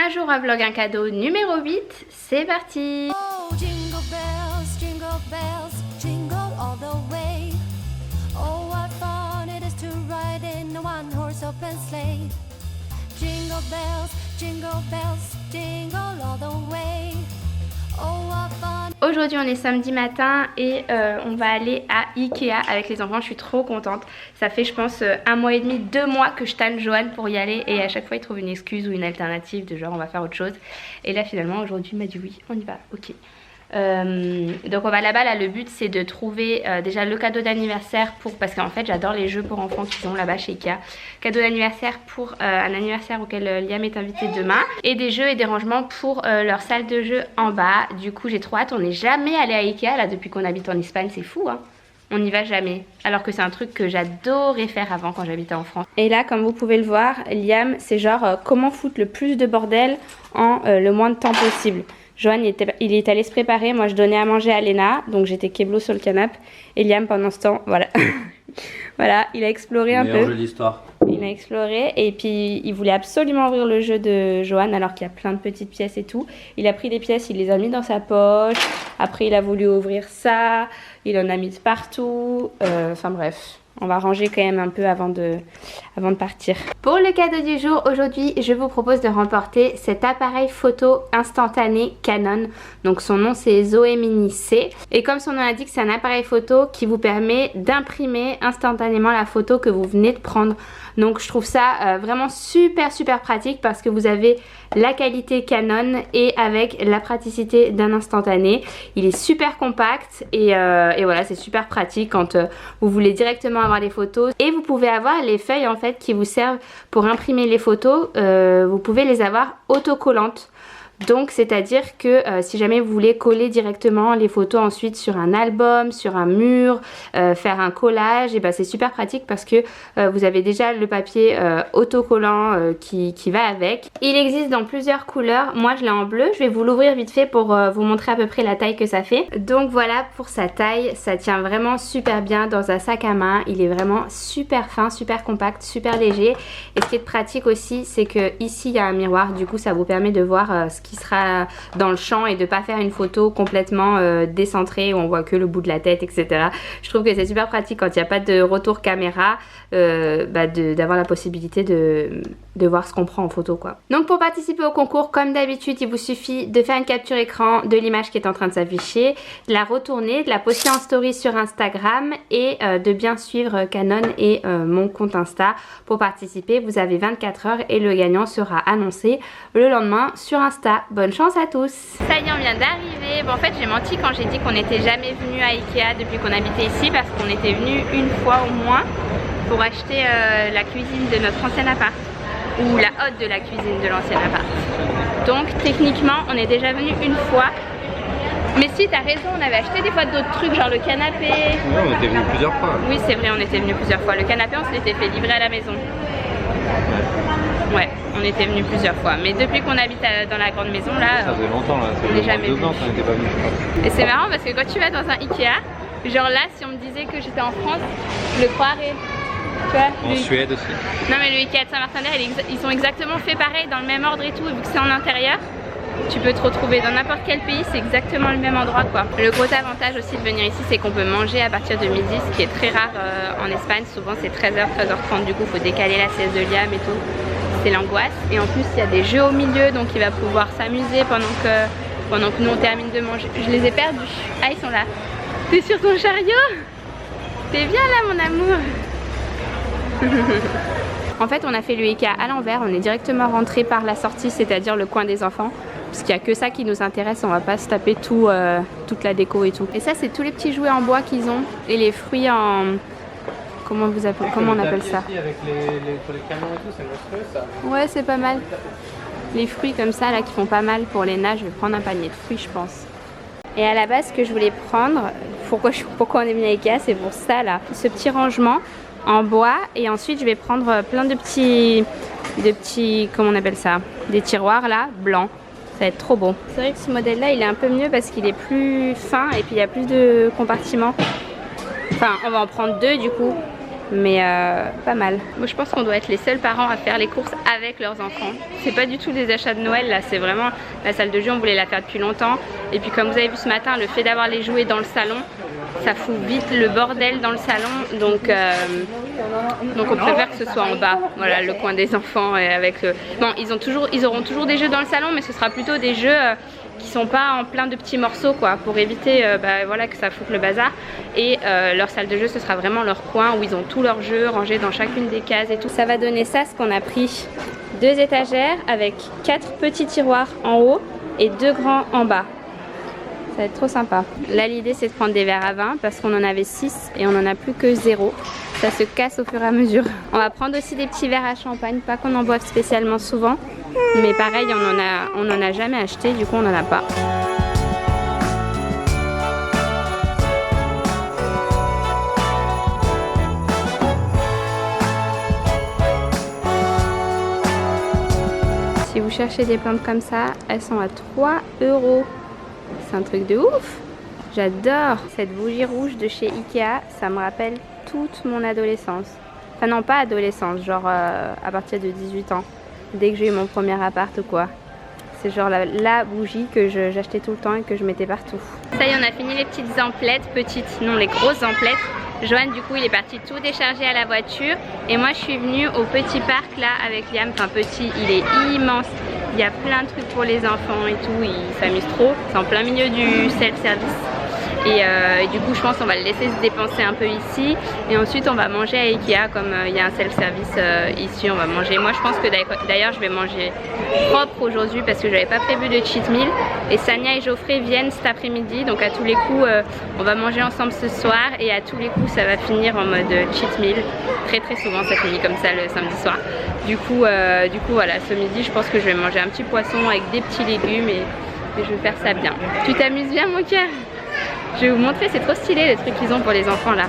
Un jour un vlog, un cadeau numéro 8, c'est parti. Oh, jingle bells, jingle all the way. Oh, what fun it is to ride in a one-horse open sleigh. Jingle bells, jingle all the way. Oh, what fun. Aujourd'hui on est samedi matin et on va aller à Ikea avec les enfants. Je suis trop contente. Ça fait je pense 1 mois et demi, 2 mois que je tanne Johan pour y aller. Et à chaque fois il trouve une excuse ou une alternative de genre on va faire autre chose. Et là finalement aujourd'hui il m'a dit oui on y va, ok. Donc on va là-bas, là le but c'est de trouver déjà le cadeau d'anniversaire pour, parce qu'en fait j'adore les jeux pour enfants qu'ils ont là-bas chez Ikea. Cadeau d'anniversaire pour un anniversaire auquel Liam est invité demain. Et des jeux et des rangements pour leur salle de jeu en bas. Du coup j'ai trop hâte, on n'est jamais allé à Ikea là depuis qu'on habite en Espagne, c'est fou hein. On n'y va jamais, alors que c'est un truc que j'adorais faire avant quand j'habitais en France. Et là comme vous pouvez le voir, Liam c'est genre comment foutre le plus de bordel en le moins de temps possible. Johan il est allé se préparer, moi je donnais à manger à Léna, donc j'étais keblo sur le canapé. Et Liam pendant ce temps, voilà, voilà, il a exploré un peu. Jeu d'histoire. Il a exploré et puis il voulait absolument ouvrir le jeu de Johan alors qu'il y a plein de petites pièces et tout. Il a pris des pièces, il les a mis dans sa poche, après il a voulu ouvrir ça, il en a mis partout, enfin bref. On va ranger quand même un peu avant de partir. Pour le cadeau du jour, aujourd'hui, je vous propose de remporter cet appareil photo instantané Canon. Donc son nom c'est Zoé Mini C. Et comme son nom l'indique, c'est un appareil photo qui vous permet d'imprimer instantanément la photo que vous venez de prendre. Donc je trouve ça vraiment super pratique parce que vous avez la qualité Canon et avec la praticité d'un instantané. Il est super compact et voilà, c'est super pratique quand vous voulez directement avoir les photos. Et vous pouvez avoir les feuilles en fait qui vous servent pour imprimer les photos. Vous pouvez les avoir autocollantes. Donc c'est à dire que si jamais vous voulez coller directement les photos ensuite sur un album, sur un mur, faire un collage, et ben c'est super pratique parce que vous avez déjà le papier autocollant qui va avec. Il existe dans plusieurs couleurs, moi je l'ai en bleu, je vais vous l'ouvrir vite fait pour vous montrer à peu près la taille que ça fait. Donc voilà pour sa taille, ça tient vraiment super bien dans un sac à main, il est vraiment super fin, super compact, super léger. Et ce qui est pratique aussi c'est que ici il y a un miroir, du coup ça vous permet de voir ce qui sera dans le champ et de pas faire une photo complètement décentrée où on voit que le bout de la tête, etc. Je trouve que c'est super pratique quand il n'y a pas de retour caméra d'avoir la possibilité de voir ce qu'on prend en photo quoi. Donc pour participer au concours, comme d'habitude, il vous suffit de faire une capture écran de l'image qui est en train de s'afficher, de la retourner, de la poster en story sur Instagram et de bien suivre Canon et mon compte Insta pour participer. Vous avez 24 heures et le gagnant sera annoncé le lendemain sur Insta. Bonne chance à tous. Ça y est, on vient d'arriver. Bon en fait j'ai menti quand j'ai dit qu'on n'était jamais venu à Ikea depuis qu'on habitait ici parce qu'on était venu une fois au moins pour acheter la cuisine de notre ancien appart ou la hotte de la cuisine de l'ancien appart. Donc techniquement on est déjà venu une fois. Mais si t'as raison, on avait acheté des fois d'autres trucs genre le canapé. Ouais, on était venu plusieurs fois. Oui c'est vrai, on était venu plusieurs fois. Le canapé on se l'était fait livrer à la maison. Ouais, on était venu plusieurs fois. Mais depuis qu'on habite dans la grande maison là, ça faisait longtemps là, on n'est jamais venu. On n'était pas venu. Et c'est marrant parce que quand tu vas dans un Ikea, genre là si on me disait que j'étais en France, je le croirais. Tu vois, en Suède aussi. Non mais le Ikea de Saint-Martin-d'Air, ils sont exactement fait pareil, dans le même ordre et tout, et vu que c'est en intérieur, tu peux te retrouver dans n'importe quel pays, c'est exactement le même endroit quoi. Le gros avantage aussi de venir ici, c'est qu'on peut manger à partir de midi, ce qui est très rare en Espagne. Souvent c'est 13h, 13h30, du coup il faut décaler la sieste de Liam et tout. C'est l'angoisse. Et en plus il y a des jeux au milieu, donc il va pouvoir s'amuser pendant que nous on termine de manger. Je les ai perdus. Ah ils sont là. T'es sur ton chariot? T'es bien là mon amour. En fait on a fait le Ikea à l'envers, on est directement rentré par la sortie, c'est-à-dire le coin des enfants. Parce qu'il n'y a que ça qui nous intéresse, on va pas se taper toute la déco et tout. Et ça c'est tous les petits jouets en bois qu'ils ont. Et les fruits en... Comment on appelle ça? Avec les canons et tout, c'est monstrueux ça. Ouais c'est pas mal. Les fruits comme ça là qui font pas mal pour Léna, je vais prendre un panier de fruits je pense. Et à la base ce que je voulais prendre, pourquoi on est venu à Ikea, c'est pour ça là. Ce petit rangement en bois et ensuite je vais prendre plein de petits, comment on appelle ça, des tiroirs là, blancs. Ça va être trop beau. C'est vrai que ce modèle là il est un peu mieux parce qu'il est plus fin et puis il y a plus de compartiments. Enfin on va en prendre deux du coup. mais pas mal. Moi je pense qu'on doit être les seuls parents à faire les courses avec leurs enfants. C'est pas du tout des achats de Noël là, c'est vraiment la salle de jeu, on voulait la faire depuis longtemps. Et puis comme vous avez vu ce matin, le fait d'avoir les jouets dans le salon, ça fout vite le bordel dans le salon, donc on préfère que ce soit en bas, voilà, le coin des enfants. Et avec le... Bon, ils auront toujours des jeux dans le salon, mais ce sera plutôt des jeux qui sont pas en plein de petits morceaux quoi, pour éviter voilà, que ça foute le bazar. Et leur salle de jeu, ce sera vraiment leur coin où ils ont tous leurs jeux rangés dans chacune des cases et tout. Ça va donner ça, ce qu'on a pris, 2 étagères avec 4 petits tiroirs en haut et 2 grands en bas. Ça va être trop sympa. Là l'idée c'est de prendre des verres à vin parce qu'on en avait 6 et on en a plus que 0. Ça se casse au fur et à mesure. On va prendre aussi des petits verres à champagne, pas qu'on en boive spécialement souvent, mais pareil on en a jamais acheté, du coup on en a pas. Si vous cherchez des plantes comme ça, elles sont à 3 €. C'est un truc de ouf. J'adore cette bougie rouge de chez Ikea, ça me rappelle toute mon adolescence. Enfin non, pas adolescence, genre à partir de 18 ans, dès que j'ai eu mon premier appart ou quoi. C'est genre la bougie que j'achetais tout le temps et que je mettais partout. Ça y est, on a fini les petites emplettes, petites, non les grosses emplettes. Johan du coup il est parti tout décharger à la voiture et moi je suis venue au petit parc là avec Liam. Enfin petit, il est immense. Il y a plein de trucs pour les enfants et tout, ils s'amusent trop. C'est en plein milieu du self-service. Et du coup je pense qu'on va le laisser se dépenser un peu ici. Et ensuite on va manger à Ikea, comme il y a un self-service ici, on va manger. Moi je pense que d'ailleurs je vais manger propre aujourd'hui parce que j'avais pas prévu de cheat meal. Et Sania et Geoffrey viennent cet après-midi, donc à tous les coups on va manger ensemble ce soir. Et à tous les coups ça va finir en mode cheat meal. Très très souvent ça finit comme ça le samedi soir. Du coup voilà, ce midi je pense que je vais manger un petit poisson avec des petits légumes et je vais faire ça bien. Tu t'amuses bien mon cœur? Je vais vous montrer, c'est trop stylé les trucs qu'ils ont pour les enfants là.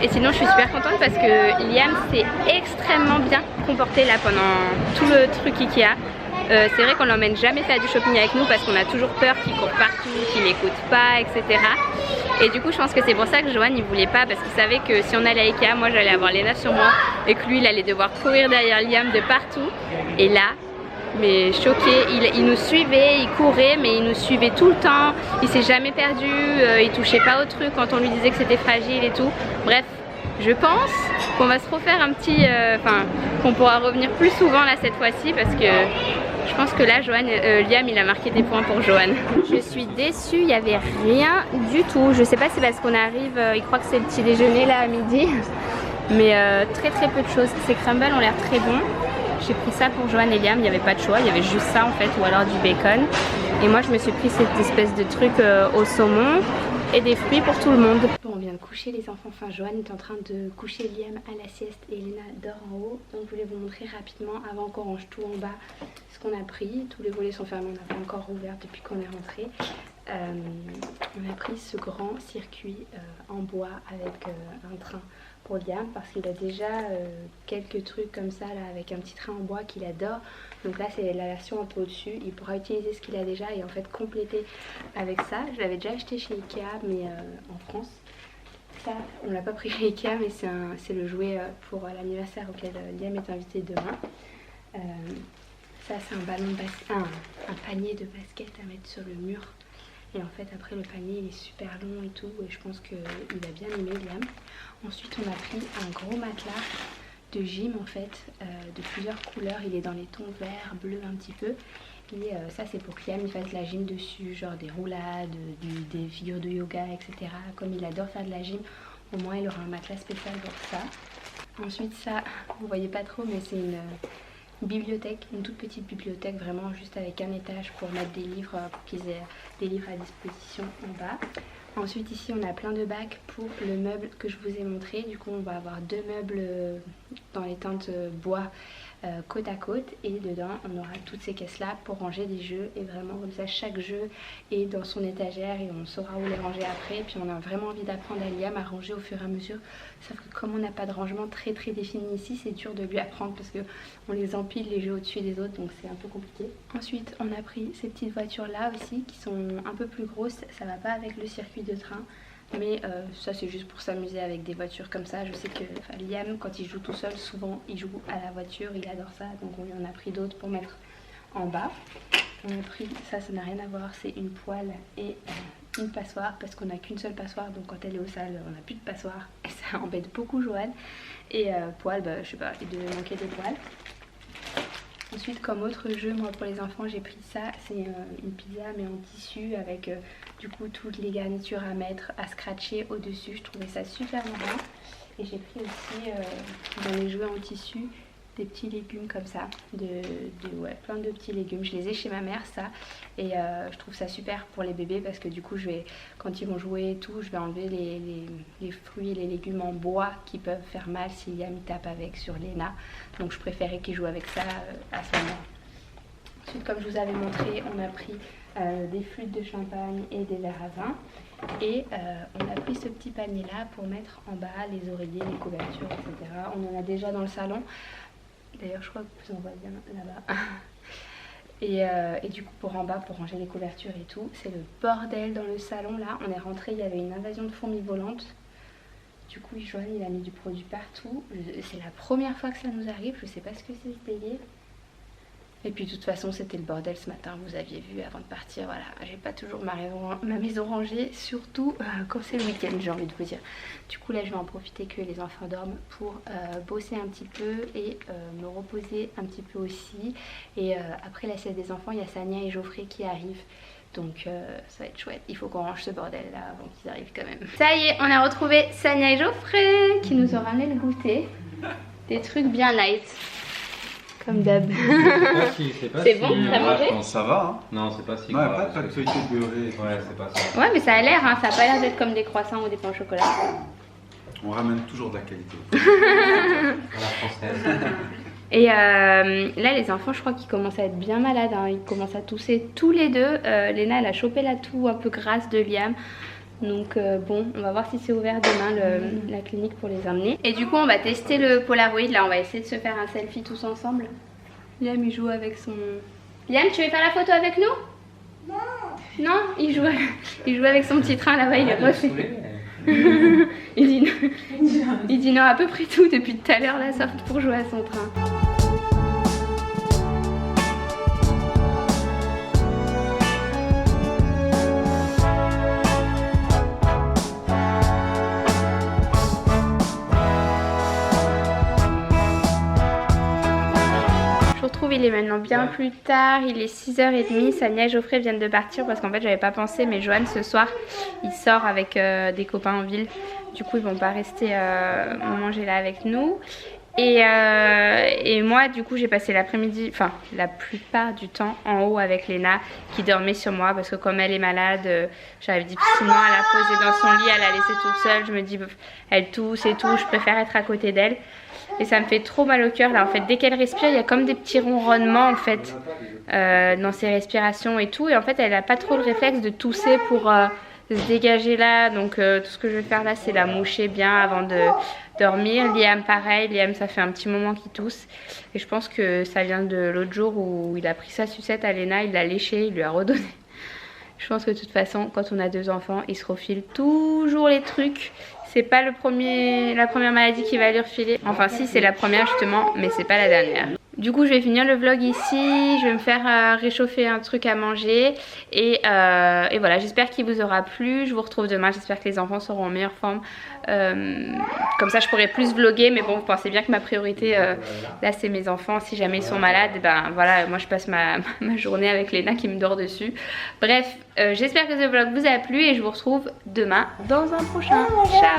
Et sinon je suis super contente parce que Liam s'est extrêmement bien comporté là pendant tout le truc Ikea. C'est vrai qu'on l'emmène jamais faire du shopping avec nous parce qu'on a toujours peur qu'il court partout, qu'il n'écoute pas, etc. Et du coup je pense que c'est pour ça que Johan il voulait pas, parce qu'il savait que si on allait à Ikea, moi j'allais avoir Léna sur moi et que lui il allait devoir courir derrière Liam de partout. Et là, mais choqué, il nous suivait, il courait, mais il nous suivait tout le temps, il s'est jamais perdu, il touchait pas au truc quand on lui disait que c'était fragile et tout. Bref, je pense qu'on va se refaire un petit, qu'on pourra revenir plus souvent là cette fois-ci, parce que je pense que là Liam il a marqué des points pour Johan. Je suis déçue, il n'y avait rien du tout. Je sais pas si c'est parce qu'on arrive, il croit que c'est le petit déjeuner là à midi, mais très peu de choses. Ces crumbles ont l'air très bons. J'ai pris ça pour Johan et Liam, il n'y avait pas de choix, il y avait juste ça en fait, ou alors du bacon. Et moi je me suis pris cette espèce de truc au saumon et des fruits pour tout le monde. Bon, on vient de coucher les enfants, enfin Johan est en train de coucher Liam à la sieste et Léna dort en haut. Donc je voulais vous montrer rapidement, avant qu'on range tout en bas, ce qu'on a pris. Tous les volets sont fermés, on n'a pas encore rouvert depuis qu'on est rentré. On a pris ce grand circuit en bois avec un train pour Liam parce qu'il a déjà quelques trucs comme ça là, avec un petit train en bois qu'il adore. Donc là c'est la version un peu au-dessus, il pourra utiliser ce qu'il a déjà et en fait compléter avec ça. Je l'avais déjà acheté chez Ikea mais en France. Ça on l'a pas pris chez Ikea, mais c'est le jouet pour l'anniversaire auquel Liam est invité demain. Ça c'est un ballon de un panier de basket à mettre sur le mur. Et en fait après le panier il est super long et tout, et je pense qu'il a bien aimé Liam. Ensuite on a pris un gros matelas de gym en fait, de plusieurs couleurs. Il est dans les tons vert, bleu un petit peu. Et ça c'est pour que Liam il fasse de la gym dessus, genre des roulades, des figures de yoga, etc. Comme il adore faire de la gym, au moins il aura un matelas spécial pour ça. Ensuite ça, vous voyez pas trop, mais c'est une bibliothèque, une toute petite bibliothèque, vraiment juste avec un étage pour mettre des livres, pour qu'ils aient des livres à disposition en bas. Ensuite ici on a plein de bacs pour le meuble que je vous ai montré. Du coup on va avoir 2 meubles dans les teintes bois côte à côte, et dedans on aura toutes ces caisses là pour ranger des jeux, et vraiment comme ça chaque jeu est dans son étagère et on saura où les ranger après. Et puis on a vraiment envie d'apprendre à Liam à ranger au fur et à mesure, sauf que comme on n'a pas de rangement très défini ici, c'est dur de lui apprendre parce que on les empile les jeux au-dessus des autres, donc c'est un peu compliqué. Ensuite on a pris ces petites voitures là aussi qui sont un peu plus grosses, ça va pas avec le circuit de train. Mais ça c'est juste pour s'amuser avec des voitures comme ça. Je sais que Liam, quand il joue tout seul, souvent il joue à la voiture, il adore ça. Donc on lui en a pris d'autres pour mettre en bas. On a pris, ça n'a rien à voir, c'est une poêle et une passoire, parce qu'on n'a qu'une seule passoire. Donc quand elle est au sale, on n'a plus de passoire et ça embête beaucoup Johan. Et poêle, bah, je sais pas, il devait manquer des poêles. Ensuite, comme autre jeu, moi pour les enfants j'ai pris ça, c'est une pizza mais en tissu avec du coup toutes les garnitures à mettre, à scratcher au dessus. Je trouvais ça super marrant. Et j'ai pris aussi dans les jouets en tissu des petits légumes comme ça, ouais, plein de petits légumes. Je les ai chez ma mère ça, et je trouve ça super pour les bébés parce que du coup quand ils vont jouer et tout, je vais enlever les fruits et les légumes en bois qui peuvent faire mal si Liam tape avec sur Léna. Donc je préférais qu'ils jouent avec ça à ce moment. Ensuite, comme je vous avais montré, on a pris des flûtes de champagne et des verres à vin. Et on a pris ce petit panier là pour mettre en bas les oreillers, les couvertures, etc. On en a déjà dans le salon. D'ailleurs je crois que vous en voyez bien là-bas. Et du coup pour en bas, pour ranger les couvertures et tout, c'est le bordel dans le salon là. On est rentré, il y avait une invasion de fourmis volantes. Du coup Johan il a mis du produit partout. C'est la première fois que ça nous arrive, je sais pas ce que c'est ce délire. Et puis de toute façon c'était le bordel ce matin, vous aviez vu avant de partir, voilà. J'ai pas toujours ma maison rangée, surtout quand c'est le week-end, j'ai envie de vous dire. Du coup là je vais en profiter que les enfants dorment pour bosser un petit peu et me reposer un petit peu aussi. Et après la sieste des enfants, il y a Sania et Geoffrey qui arrivent. Donc ça va être chouette, il faut qu'on range ce bordel là avant qu'ils arrivent quand même. Ça y est, on a retrouvé Sania et Geoffrey qui nous ont ramené le goûter. Des trucs bien light. Comme d'hab. C'est bon, t'as mangé? Ça va, hein? Non, c'est pas si non, grave. pas de feuilleté beurré. Ouais, c'est pas ça. Ouais, mais ça a l'air, hein, ça a pas l'air d'être comme des croissants ou des pains au chocolat. On ramène toujours de la qualité. À la française. Et là, les enfants, je crois qu'ils commencent à être bien malades, hein. Ils commencent à tousser tous les deux. Léna, elle a chopé la toux un peu grasse de Liam. Donc bon, on va voir si c'est ouvert demain la clinique pour les emmener. Et du coup on va tester le Polaroid. Là on va essayer de se faire un selfie tous ensemble. Liam il joue avec son... Liam, tu veux faire la photo avec nous? Non. Non, il joue avec son petit train là-bas, il est refait. il dit non à peu près tout depuis tout à l'heure là, sauf pour jouer à son train. Il est maintenant bien plus tard, il est 6h30, Sania et Geoffrey viennent de partir parce qu'en fait j'avais pas pensé, mais Johan ce soir il sort avec des copains en ville, du coup ils vont pas rester manger là avec nous. Et moi du coup j'ai passé l'après-midi, enfin la plupart du temps en haut avec Léna qui dormait sur moi parce que comme elle est malade, j'arrive difficilement à la poser dans son lit, à la laisser toute seule. Je me dis elle tousse et tout, je préfère être à côté d'elle. Et ça me fait trop mal au cœur là en fait, dès qu'elle respire il y a comme des petits ronronnements en fait dans ses respirations et tout. Et en fait elle a pas trop le réflexe de tousser pour se dégager là. Donc tout ce que je vais faire là c'est la moucher bien avant de dormir. Liam pareil, Liam ça fait un petit moment qu'il tousse. Et je pense que ça vient de l'autre jour où il a pris sa sucette à Léna, il l'a léché, il lui a redonné. Je pense que de toute façon quand on a deux enfants ils se refilent toujours les trucs. C'est pas la première maladie qui va lui refiler. Enfin si c'est la première justement, mais c'est pas la dernière. Du coup je vais finir le vlog ici, je vais me faire réchauffer un truc à manger. Et voilà, j'espère qu'il vous aura plu. Je vous retrouve demain, j'espère que les enfants seront en meilleure forme. Comme ça je pourrai plus vlogger, mais bon vous pensez bien que ma priorité là c'est mes enfants. Si jamais ils sont malades, et ben voilà, moi je passe ma journée avec Léna qui me dort dessus. Bref, j'espère que ce vlog vous a plu et je vous retrouve demain dans un prochain. Ciao.